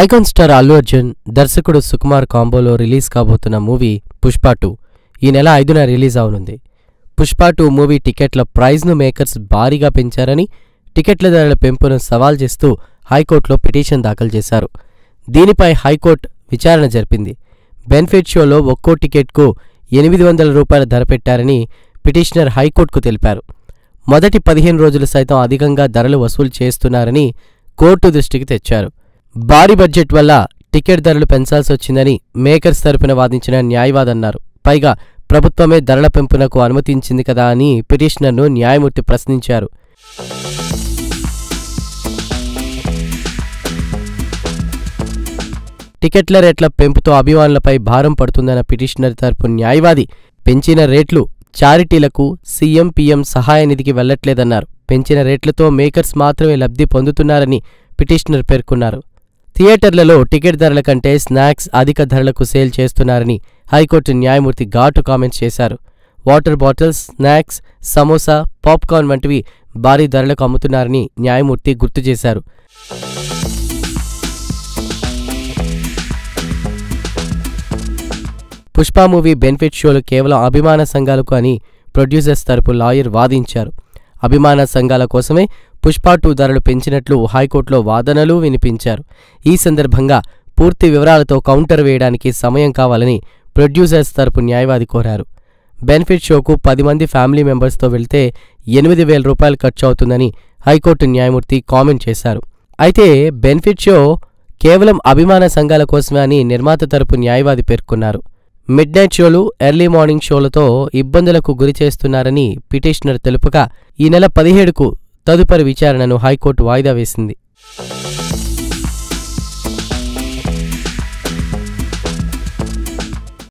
Icon star Allu Arjun, దర్శకుడు Sukumar కాంబోలో release కాబోతున్న movie Pushpa 2 ఈ నెల 5న రిలీజ్ అవనుంది. పుష్ప 2 మూవీ టికెట్ల ప్రైజ్ను మేకర్స్ భారీగా పెంచారని, టికెట్ల ధరల పెంపును సవాల్ చేస్తూ హైకోర్టులో పిటిషన్ దాఖలు చేశారు. దీనిపై హైకోర్టు విచారణ జరిపింది. బెనిఫిట్ షోలో ఒక్కో టికెట్కు 800 రూపాయల ధర పెట్టారని పిటిషనర్ హైకోర్టుకు తెలిపారు. మొదటి 15 రోజులు సైతం అధికంగా ధరలు వసూలు చేస్తున్నారని కోర్టు దృష్టికి తెచ్చారు. భారీ బడ్జెట్ వల్ల టికెట్ ధరలు పెంచాల్సొచ్చిందని మేకర్స్ తరపున వాదించిన న్యాయవాదన్నారు. పైగా ప్రభుత్వమే ధరల పెంపునకు అనుమతించింది కదా అని పిటిషనర్ను న్యాయమూర్తి ప్రశ్నించారు. టికెట్ల రేట్ల పెంపుతో అభిమానులపై భారం పడుతుందన్న పిటిషనర్ తరపు న్యాయవాది పెంచిన రేట్లు చారిటీలకు, సీఎం పీఎం సహాయ నిధికి వెళ్లట్లేదన్నారు. పెంచిన రేట్లతో మేకర్స్ మాత్రమే లబ్ధి పొందుతున్నారని పిటిషనర్ పేర్కొన్నారు. థియేటర్లలో టికెట్ ధరల కంటే స్నాక్స్ అధిక ధరలకు సేల్ చేస్తున్నారని హైకోర్టు న్యాయమూర్తి ఘాటు కామెంట్స్ చేశారు. Water bottles, snacks, samosa, popcorn వంటివి భారీ ధరలకు అమ్ముతున్నారని న్యాయమూర్తి గుర్తు చేశారు. పుష్ప మూవీ బెనిఫిట్ షోలు కేవలం అభిమాన సంఘాలకు అని ప్రొడ్యూసర్స్ తరపు లాయర్ వాదించారు. అభిమాన సంఘాల కోసమే పుష్ప 2 ధరలు పెంచినట్లు హైకోర్టులో వాదనలు వినిపించారు. ఈ సందర్భంగా పూర్తి వివరాలతో కౌంటర్ వేయడానికి సమయం కావాలని ప్రొడ్యూసర్స్ తరపు న్యాయవాది కోరారు. బెనిఫిట్ షోకు 10 మంది ఫ్యామిలీ మెంబర్స్తో వెళ్తే 8,000 రూపాయలు ఖర్చు అవుతుందని హైకోర్టు న్యాయమూర్తి కామెంట్ చేశారు. అయితే బెనిఫిట్ షో కేవలం అభిమాన సంఘాల కోసమే అని నిర్మాత తరపు న్యాయవాది పేర్కొన్నారు. మిడ్ నైట్ షోలు, ఎర్లీ మార్నింగ్ షోలతో ఇబ్బందులకు గురి చేస్తున్నారని పిటిషనర్ తెలుపగా ఈ నెల 17కు తదుపరి విచారణను హైకోర్టు వాయిదా వేసింది.